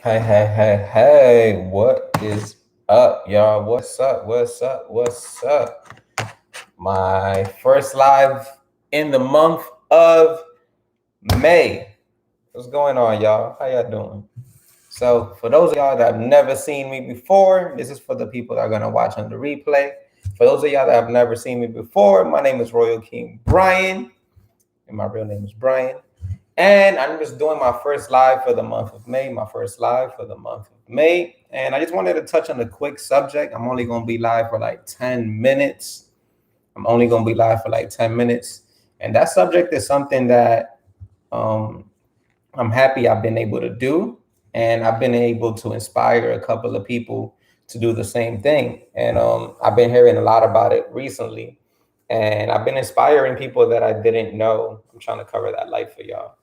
Hey, what is up, y'all? What's up? My first live in the month of May. What's going on, y'all? How y'all doing? So, for those of y'all that have never seen me before, this is for the people that are going to watch on the replay. For those of y'all that have never seen me before, my name is Royal King Brian, and my real name is Brian. And I'm just doing my first live for the month of May, And I just wanted to touch on a quick subject. I'm only going to be live for like 10 minutes. And that subject is something that I'm happy I've been able to do. And I've been able to inspire a couple of people to do the same thing. And I've been hearing a lot about it recently. And I've been inspiring people that I didn't know. I'm trying to cover that light for y'all.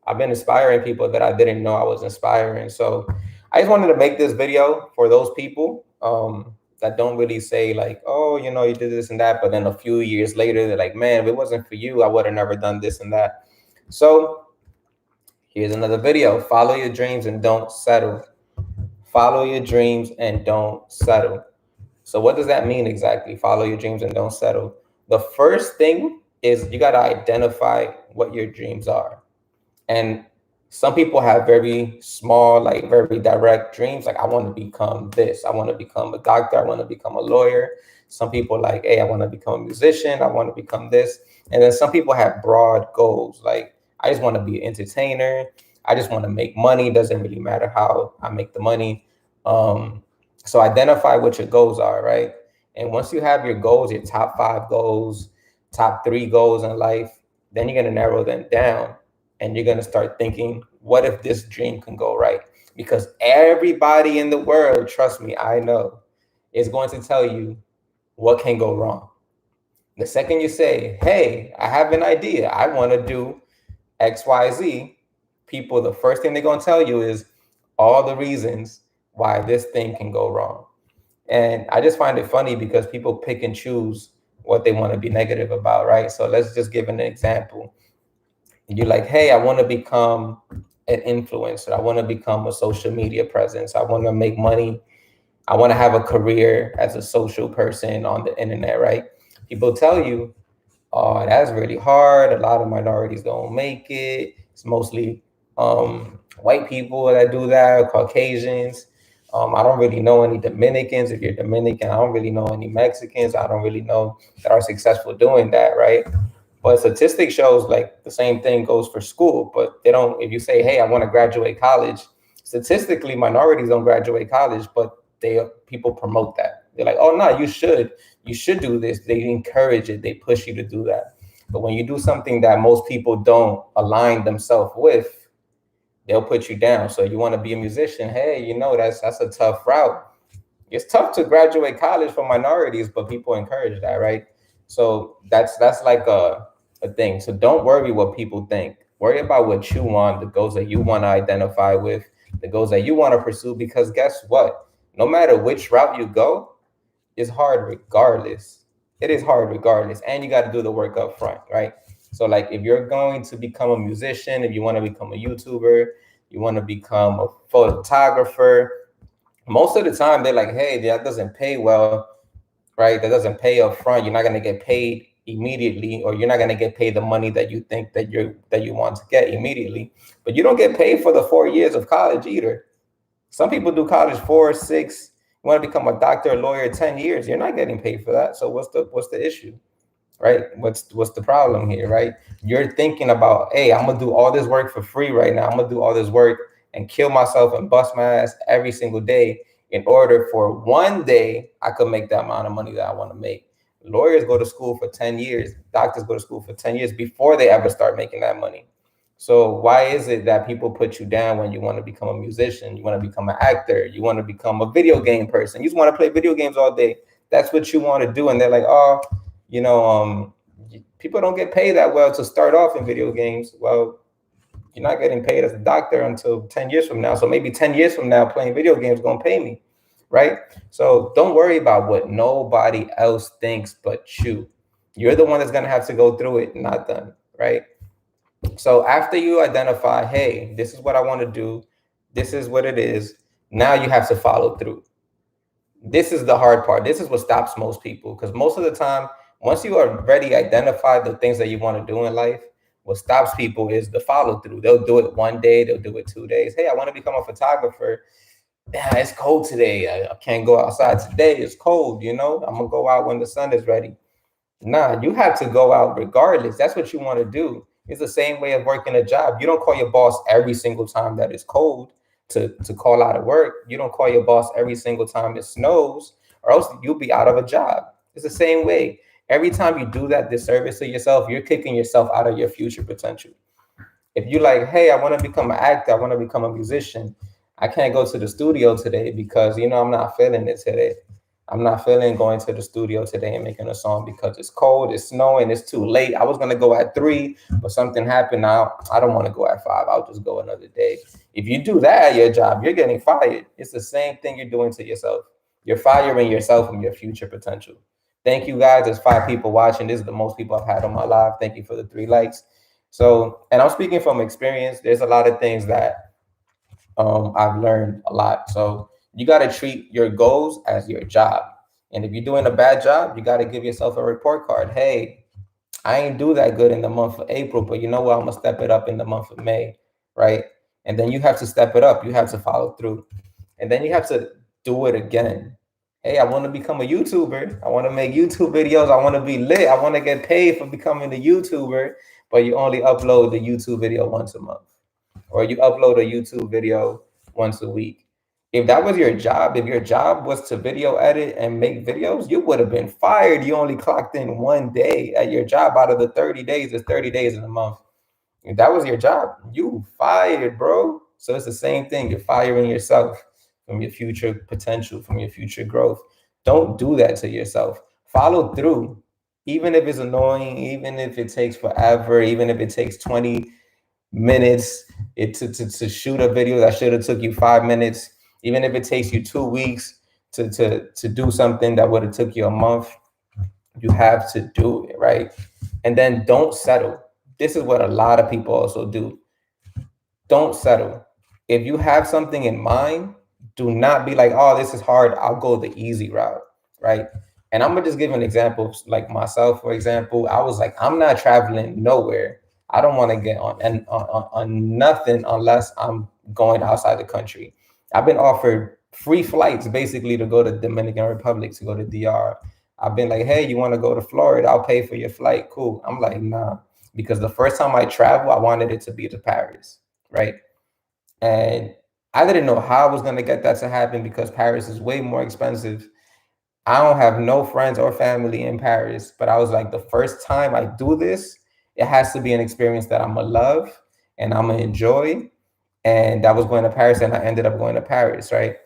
I've been inspiring people that I didn't know I was inspiring. So I just wanted to make this video for those people that don't really say like, oh, you did this and that. But then a few years later, they're like, man, if it wasn't for you, I would have never done this and that. So here's another video. Follow your dreams and don't settle. Follow your dreams and don't settle. So what does that mean exactly? Follow your dreams and don't settle. The first thing is you got to identify what your dreams are. And some people have very small, like very direct dreams. Like, I want to become this. I want to become a doctor. I want to become a lawyer. Some people like, hey, I want to become a musician. I want to become this. And then some people have broad goals. Like, I just want to be an entertainer. I just want to make money. Doesn't really matter how I make the money. So identify what your goals are, right? And once you have your goals, your top 5 goals, top 3 goals in life, then you're going to narrow them down. And you're going to start thinking, what if this dream can go right? Because everybody in the world, trust me, I know, is going to tell you what can go wrong. The second you say, hey, I have an idea, I want to do XYZ, people, the first thing they're going to tell you is all the reasons why this thing can go wrong. And I just find it funny because people pick and choose what they want to be negative about, right? So let's just give an example. You're like, hey, I want to become an influencer. I want to become a social media presence. I want to make money. I want to have a career as a social person on the internet, right? People tell you, oh, that's really hard. A lot of minorities don't make it. It's mostly white people that do that, Caucasians. I don't really know any Dominicans. If you're Dominican, I don't really know any Mexicans. I don't really know that are successful doing that, right? But statistics shows like the same thing goes for school, but they don't. If you say, "Hey, I want to graduate college," statistically, minorities don't graduate college, but people promote that. They're like, "Oh no, you should do this." They encourage it. They push you to do that. But when you do something that most people don't align themselves with, they'll put you down. So you want to be a musician? Hey, that's a tough route. It's tough to graduate college for minorities, but people encourage that, right? So that's like a thing. So don't worry what people think. Worry about what you want, the goals that you want to identify with, the goals that you want to pursue. Because guess what? No matter which route you go, it's hard regardless. It is hard regardless, and you got to do the work up front, right? So like if you're going to become a musician, if you want to become a YouTuber, you want to become a photographer, most of the time they're like, hey, that doesn't pay well, right? That doesn't pay up front. You're not going to get paid immediately, or you're not going to get paid the money that you think that you want to get immediately. But you don't get paid for the 4 years of college either. Some people do college 4, 6. You want to become a doctor, a lawyer, 10 years. You're not getting paid for that. So what's the issue, right? What's the problem here, right? You're thinking about, hey, I'm gonna do all this work for free right now. I'm gonna do all this work and kill myself and bust my ass every single day in order for one day I could make that amount of money that I want to make. Lawyers go to school for 10 years. Doctors go to school for 10 years before they ever start making that money. So why is it that people put you down when you want to become a musician, you want to become an actor, you want to become a video game person, you just want to play video games all day? That's what you want to do. And they're like, oh, people don't get paid that well to start off in video games. Well, you're not getting paid as a doctor until 10 years from now. So maybe 10 years from now, playing video games is going to pay me, right? So don't worry about what nobody else thinks but you. You're the one that's going to have to go through it, not them, right? So after you identify, hey, this is what I want to do, This is what it is. Now you have to follow through. This is the hard part. This is what stops most people, because most of the time, once you already identify the things that you want to do in life, what stops people is the follow through. They'll do it one day, they'll do it 2 days. Hey, I want to become a photographer. Yeah, it's cold today. I can't go outside today. It's cold. I'm gonna go out when the sun is ready. Nah, you have to go out regardless. That's what you want to do. It's the same way of working a job. You don't call your boss every single time that it's cold to call out of work. You don't call your boss every single time it snows, or else you'll be out of a job. It's the same way. Every time you do that disservice to yourself, you're kicking yourself out of your future potential. If you like, hey, I want to become an actor, I want to become a musician, I can't go to the studio today because I'm not feeling it today. I'm not feeling going to the studio today and making a song because it's cold, it's snowing, it's too late. I was gonna go at 3, but something happened. Now I don't want to go at 5. I'll just go another day. If you do that at your job, you're getting fired. It's the same thing you're doing to yourself. You're firing yourself from your future potential. Thank you guys. There's 5 people watching. This is the most people I've had on my live. Thank you for the 3 likes. So, and I'm speaking from experience. There's a lot of things that I've learned a lot. So you got to treat your goals as your job. And if you're doing a bad job, you got to give yourself a report card. Hey, I ain't do that good in the month of April, but you know what? I'm gonna step it up in the month of May, right? And then you have to step it up. You have to follow through, and then you have to do it again. Hey, I want to become a YouTuber. I want to make YouTube videos. I want to be lit. I want to get paid for becoming a YouTuber, but you only upload the YouTube video once a month, or you upload a YouTube video once a week. If that was your job, if your job was to video edit and make videos, you would have been fired. You only clocked in 1 day at your job out of the 30 days. There's 30 days in a month. If that was your job, you fired, bro. So it's the same thing. You're firing yourself from your future potential, from your future growth. Don't do that to yourself. Follow through. Even if it's annoying, even if it takes forever, even if it takes 20 minutes to shoot a video that should have took you 5 minutes, even if it takes you 2 weeks to do something that would have took you a month, you have to do it, right? And then don't settle. This is what a lot of people also do. Don't settle. If you have something in mind, do not be like, oh, this is hard, I'll go the easy route, right? And I'm gonna just give an example, like myself, for example. I was like, I'm not traveling nowhere. I don't want to get on nothing unless I'm going outside the country. I've been offered free flights basically to go to Dominican Republic, to go to DR. I've been like, hey, you want to go to Florida? I'll pay for your flight. Cool. I'm like, nah, because the first time I traveled, I wanted it to be to Paris, right? And I didn't know how I was going to get that to happen because Paris is way more expensive. I don't have no friends or family in Paris, but I was like, the first time I do this, it has to be an experience that I'm gonna love and I'm gonna enjoy. And I was going to Paris, and I ended up going to Paris, right?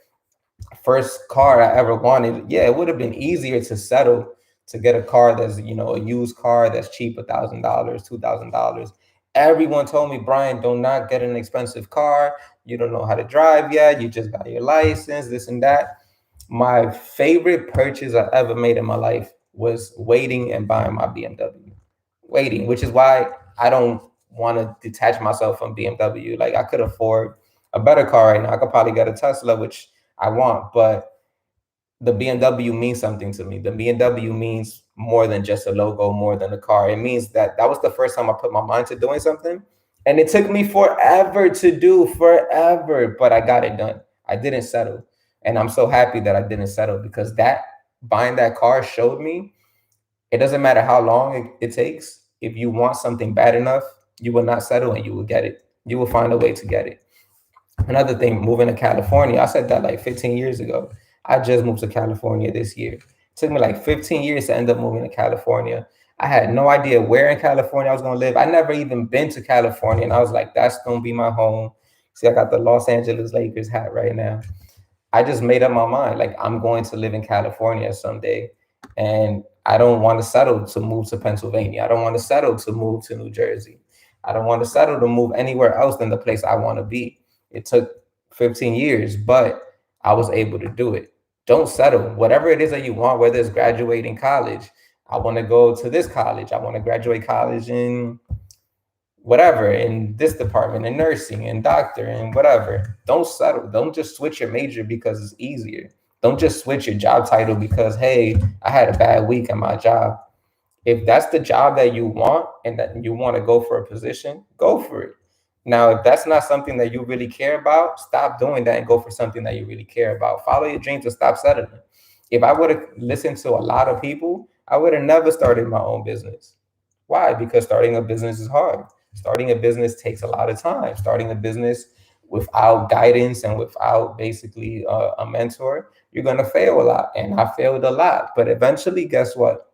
First car I ever wanted. Yeah, it would have been easier to settle to get a car that's, a used car that's cheap, $1,000, $2,000. Everyone told me, Brian, do not get an expensive car. You don't know how to drive yet. You just got your license, this and that. My favorite purchase I ever made in my life was waiting and buying my BMW. Waiting, which is why I don't want to detach myself from BMW. Like, I could afford a better car right now. I could probably get a Tesla, which I want, but the BMW means something to me. The BMW means more than just a logo, more than a car. It means that was the first time I put my mind to doing something. And it took me forever to do, forever, but I got it done. I didn't settle. And I'm so happy that I didn't settle, because buying that car showed me it doesn't matter how long it takes. If you want something bad enough, you will not settle and you will get it. You will find a way to get it. Another thing, moving to California, I said that like 15 years ago. I just moved to California this year. It took me like 15 years to end up moving to California. I had no idea where in California I was going to live. I never even been to California. And I was like, that's going to be my home. See, I got the Los Angeles Lakers hat right now. I just made up my mind. Like, I'm going to live in California someday. And I don't want to settle to move to Pennsylvania. I don't want to settle to move to New Jersey. I don't want to settle to move anywhere else than the place I want to be. It took 15 years, but I was able to do it. Don't settle. Whatever it is that you want, whether it's graduating college, I want to go to this college. I want to graduate college in whatever in this department, in nursing and doctor and whatever. Don't settle. Don't just switch your major because it's easier. Don't just switch your job title because, hey, I had a bad week at my job. If that's the job that you want and that you want to go for a position, go for it. Now, if that's not something that you really care about, stop doing that and go for something that you really care about. Follow your dreams and stop settling. If I would have listened to a lot of people, I would have never started my own business. Why? Because starting a business is hard. Starting a business takes a lot of time. Starting a business without guidance and without basically a mentor, you're going to fail a lot. And I failed a lot. But eventually, guess what?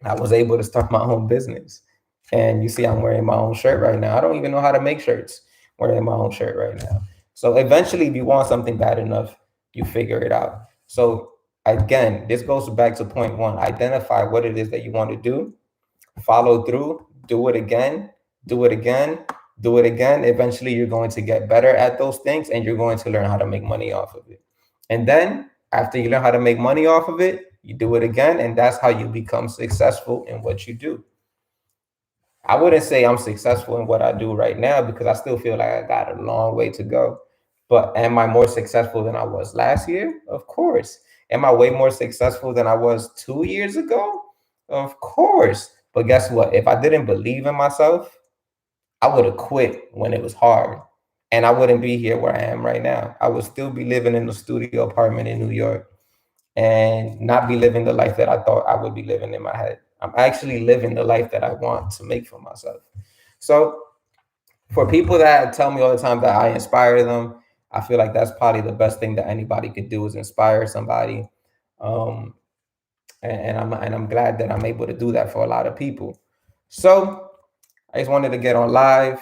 I was able to start my own business. And you see, I'm wearing my own shirt right now. I don't even know how to make shirts. I'm wearing my own shirt right now. So eventually, if you want something bad enough, you figure it out. So again, this goes back to point one: identify what it is that you want to do, follow through, do it again, do it again, do it again. Eventually, you're going to get better at those things and you're going to learn how to make money off of it. And then after you learn how to make money off of it, you do it again. And that's how you become successful in what you do. I wouldn't say I'm successful in what I do right now because I still feel like I got a long way to go. But am I more successful than I was last year? Of course. Am I way more successful than I was 2 years ago? Of course. But guess what? If I didn't believe in myself, I would have quit when it was hard. And I wouldn't be here where I am right now. I would still be living in a studio apartment in New York and not be living the life that I thought I would be living in my head. I'm actually living the life that I want to make for myself. So for people that tell me all the time that I inspire them, I feel like that's probably the best thing that anybody could do is inspire somebody. Um, and I'm glad that I'm able to do that for a lot of people. So I just wanted to get on live,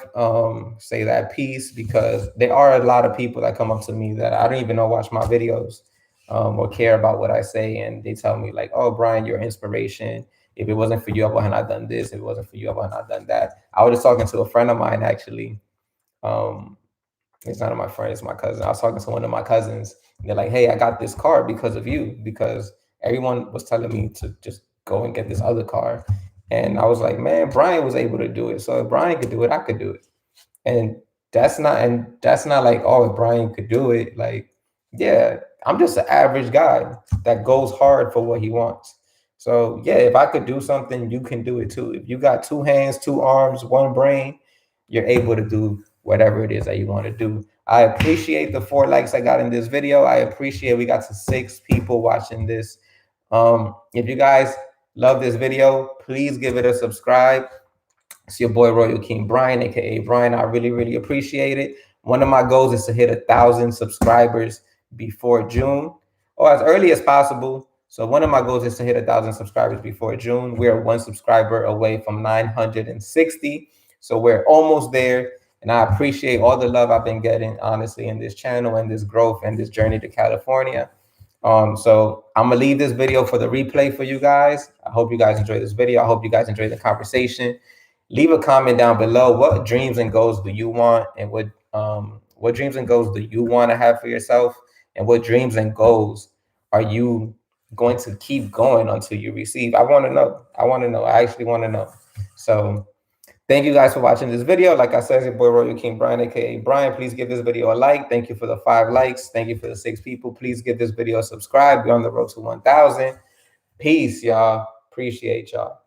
say that piece because there are a lot of people that come up to me that I don't even know watch my videos or care about what I say, and they tell me like, "Oh, Brian, you're inspiration. If it wasn't for you, I would have not done this. If it wasn't for you, I would have not done that." I was just talking to a friend of mine actually. Um, it's not my friend, it's my cousin. I was talking to one of my cousins, and they're like, "Hey, I got this car because of you, because everyone was telling me to just go and get this other car." And I was like, "Man, Brian was able to do it. So if Brian could do it, I could do it." And that's not like, oh, if Brian could do it, like, yeah, I'm just an average guy that goes hard for what he wants. So yeah, if I could do something, you can do it too. If you got two hands, two arms, one brain, you're able to do whatever it is that you want to do. I appreciate the 4 likes I got in this video. I appreciate we got to 6 people watching this. If you guys love this video, please give it a subscribe. It's your boy Royal King Brian, aka Brian. I really, really appreciate it. One of my goals is to hit 1,000 subscribers before June, or as early as possible. So one of my goals is to hit 1,000 subscribers before June. We're 1 subscriber away from 960. So we're almost there. And I appreciate all the love I've been getting, honestly, in this channel and this growth and this journey to California. So I'm gonna leave this video for the replay for you guys. I hope you guys enjoy this video. I hope you guys enjoy the conversation. Leave a comment down below. What dreams and goals do you want, and what dreams and goals do you want to have for yourself, and what dreams and goals are you going to keep going until you receive? I want to know. I want to know. I actually want to know. So thank you guys for watching this video. Like I said, it's your boy Royal King Brian, aka Brian. Please give this video a like. Thank you for the 5 likes. Thank you for the 6 people. Please give this video a subscribe. We're on the road to 1,000. Peace, y'all. Appreciate y'all.